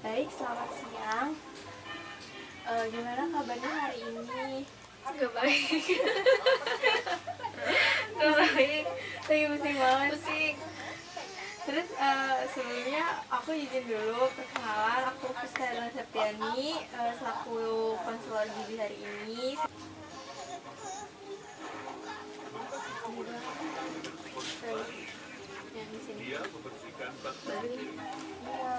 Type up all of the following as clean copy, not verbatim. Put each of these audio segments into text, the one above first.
Baik, selamat siang. Gimana kabarnya hari ini? Gak baik. Gak baik. Lagi pusing banget. Pusing. Terus sebelumnya aku izin dulu perkenalan, aku Fuskara Septiani, selaku konselor gizi hari ini. Yang di sini. Baru nih. Iya.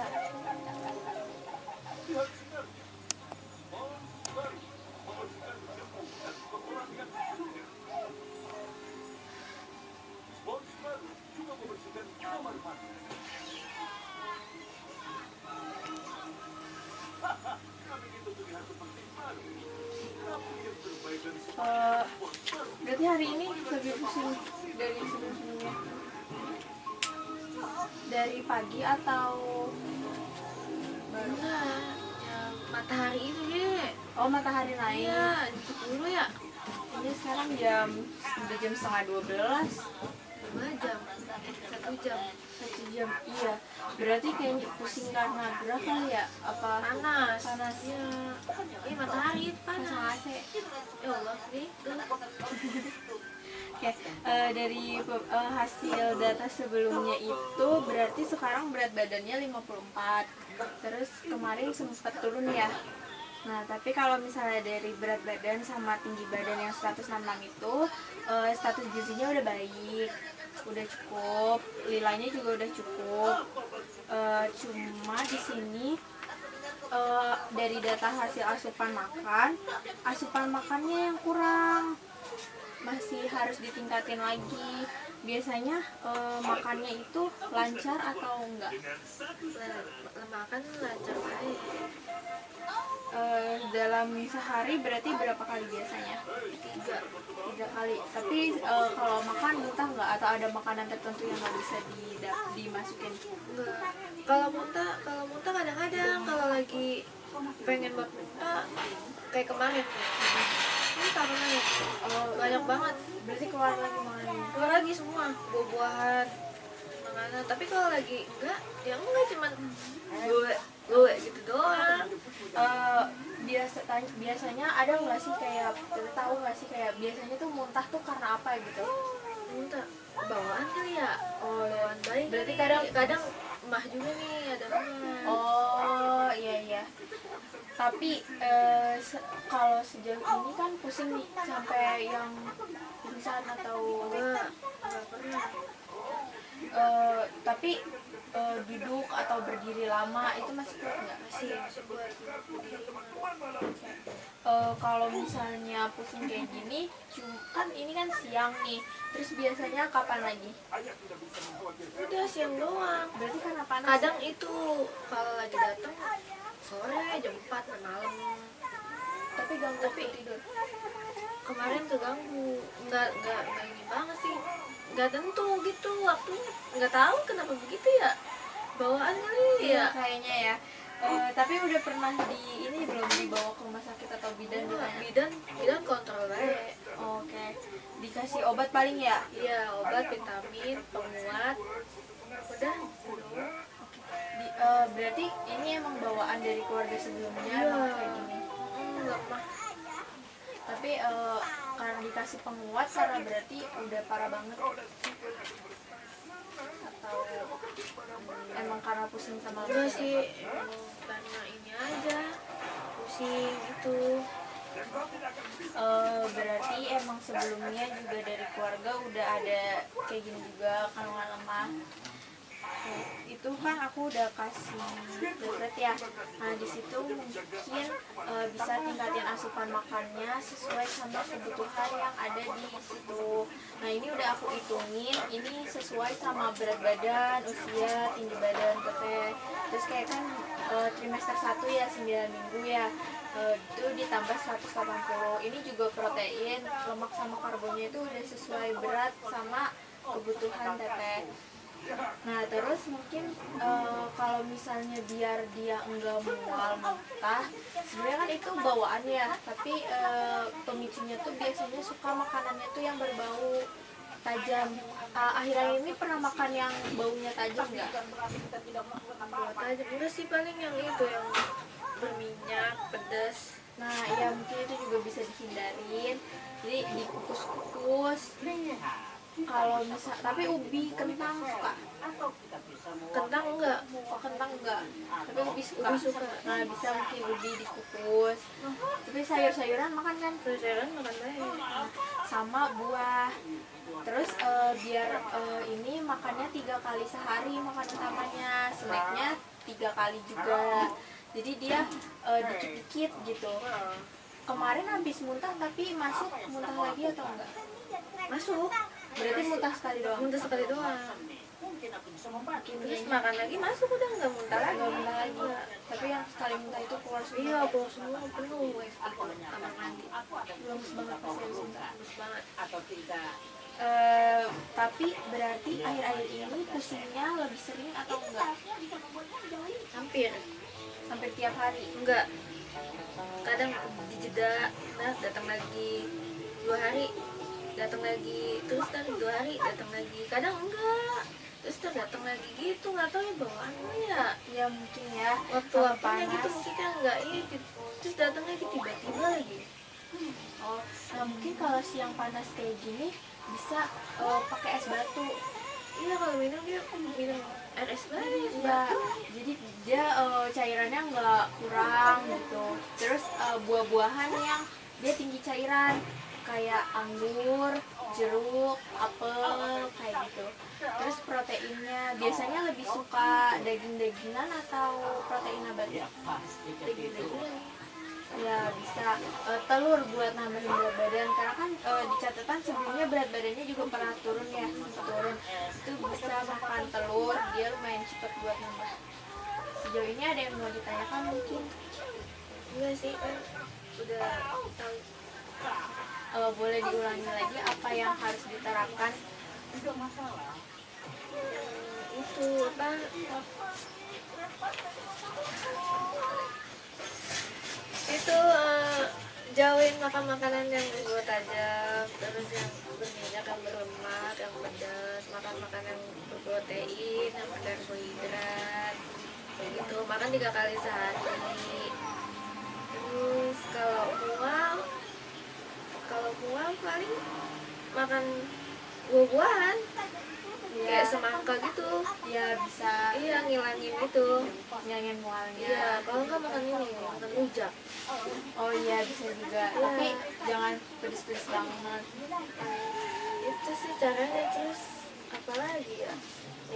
Berarti hari ini lebih pusing dari sebelum-sebelumnya? Dari pagi atau baru? Enggak. Ya, matahari itu deh. Oh, matahari naik. Iya, jam 10 ya. Ini sekarang udah jam setengah 12. 2 jam. 1 jam. 1 jam, iya. Berarti kayaknya pusing karena gerah kali ya? Apa? Panas. Panas. Iya. Ini matahari itu Pasang panas. AC. Ya Allah, nih tuh. Oke, dari hasil data sebelumnya itu berarti sekarang berat badannya 54. Terus kemarin sempat turun ya. Nah, tapi kalau misalnya dari berat badan sama tinggi badan yang 166 itu, status gizinya udah baik, udah cukup, nilainya juga udah cukup. Cuma di sini dari data hasil asupan makannya yang kurang, masih harus ditingkatin lagi. Biasanya makannya itu lancar atau enggak? Makan lancar aja. Dalam sehari berarti berapa kali biasanya? 3 kali. Tapi kalau makan muntah nggak, atau ada makanan tertentu yang nggak bisa dimasukin? Enggak. Kalau muntah kadang-kadang kalau lagi pengen buat muntah kayak kemarin. Ini karena banyak banget. Berarti keluar lagi makanannya. Keluar lagi semua buah-buahan, makanan. Tapi kalau lagi enggak, ya enggak, cuman gue gitu doang. Biasanya ada nggak sih kayak, tahu nggak sih kayak biasanya tuh muntah tuh karena apa gitu? Muntah bawaan kali ya. Oh, Bawaan bayi. berarti kadang emah juga nih, ada emah. Oh, iya. Tapi kalau sejauh ini kan pusing nih sampai yang pingsan atau Enggak pernah. tapi duduk atau berdiri lama itu masih kuat nggak? Masih buat berdiri. Kalau misalnya pusing kayak gini, kan ini kan siang nih, terus biasanya kapan lagi? Udah siang doang. Berarti karena panas. Kadang itu kalau lagi datang sore jam 4 malam. Tapi ganggu waktu tidur. Kemarin keganggu. Enggak ini banget sih. Enggak tentu gitu waktunya. Enggak tahu kenapa begitu ya. Bawaan kali ya. Kayaknya ya. Tapi udah pernah ini belum dibawa ke rumah sakit atau bidan ditanya? Bidan kontrol aja. Oke. Dikasih obat paling ya? Iya, obat, vitamin, penguat. Udah. Berarti ini emang bawaan dari keluarga sebelumnya Iya. kayak gini. Lemah. Tapi karena dikasih penguat karena berarti udah parah banget. Atau emang karena pusing sama Enggak sih, karena ini aja pusing itu. Berarti emang sebelumnya juga dari keluarga udah ada kayak gini juga, kandungan lemah. Itu kan aku udah kasih deret ya. Nah, di situ mungkin bisa tingkatin asupan makannya sesuai sama kebutuhan yang ada di situ. Nah, ini udah aku hitungin, ini sesuai sama berat badan, usia, tinggi badan, teteh. Terus kayak kan trimester 1 ya 9 minggu ya. Itu ditambah 180. Ini juga protein, lemak sama karbonnya itu udah sesuai berat sama kebutuhan teteh. Nah, terus mungkin kalau misalnya biar dia enggak mual muntah, sebenarnya kan itu bawaan ya, tapi pemicunya tuh biasanya suka makanannya tuh yang berbau tajam. akhir-akhir ini pernah makan yang baunya tajam nggak? Buat aja enggak sih, paling yang itu yang berminyak pedas. Nah, ya mungkin itu juga bisa dihindarin. Jadi dikukus-kukus. Kalau misal, tapi ubi kentang suka. Kentang enggak. Oh, kentang enggak. Tapi ubi suka. Ubi suka. Nah, bisa mungkin ubi dikukus. Tapi sayur-sayuran makan kan? Sayuran makan baik. Sama buah. Terus biar ini makannya 3 kali sehari makan utamanya, snacknya 3 kali juga. Jadi dia dikit-dikit gitu. Kemarin habis muntah tapi masuk muntah lagi atau enggak? Masuk. Berarti muntah sekali doang. Muntah sekali doang. Terus makan lagi masuk, udah nggak muntah lagi. Enggak muntah lagi. Tapi yang sekali muntah itu keluar semua. Iya, keluar semua penuh kamar mandi. Bagus banget pasti habis muntah. Bagus banget. Tapi berarti akhir-akhir ini pusingnya lebih sering atau enggak? Hampir. Hampir tiap hari. Enggak. Kadang dijeda, nah datang lagi 2 hari, datang lagi terus kan 2 hari, datang lagi. Kadang enggak. Terus datang lagi gitu, nggak tahu ya bawaannya ya. Ya mungkin ya. Waktu-waktunya panas. gitu mungkin kan enggak ini terus datang lagi tiba-tiba lagi. Oh, nah mungkin kalau siang panas kayak gini bisa pakai es batu. Iya, kalau minum dia minum air es batu. Ya, jadi dia cairannya nggak kurang gitu. Terus buah-buahan yang dia tinggi cairan kayak anggur, jeruk, apel kayak gitu. Terus proteinnya biasanya lebih suka daging-dagingan atau protein nabati? Daging-dagingan. Ya bisa telur buat nambahin berat badan karena kan di catatan sebelumnya berat badannya juga pernah turun ya, sempat turun. Itu bisa makan telur, dia lumayan cepat buat nambah. Sejauh ini ada yang mau ditanyakan mungkin? Enggak sih, kan udah tahu. Boleh diulangi lagi apa yang harus diterapkan? Itu apa, itu jauhin makan makanan yang berbau tajam, terus yang berminyak, yang berlemak, yang pedas, makan makanan yang berprotein, yang berkarbohidrat kayak gitu, makan 3 kali sehari. Terus kalau mual paling makan buah-buahan kayak semangka gitu. Ya bisa Iya, ngilangin itu. ngilangin mualnya. Iya, kalau nggak makan ini, makan rujak. Oh iya bisa juga, tapi jangan pedes-pedes banget. Itu sih caranya. Terus apa lagi ya?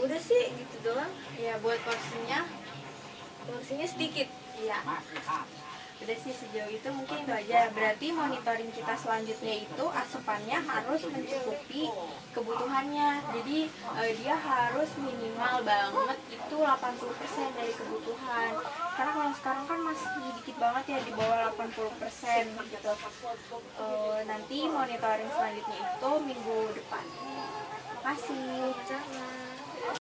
Udah sih gitu doang. Ya buat porsinya, Porsinya sedikit. iya. Udah sih sejauh itu mungkin itu aja. Berarti monitoring kita selanjutnya itu asupannya harus mencukupi kebutuhannya. Jadi dia harus minimal banget itu 80% dari kebutuhan. Karena kalau sekarang kan masih dikit banget ya, di bawah 80% gitu. Nanti monitoring selanjutnya itu minggu depan. Makasih. Sama.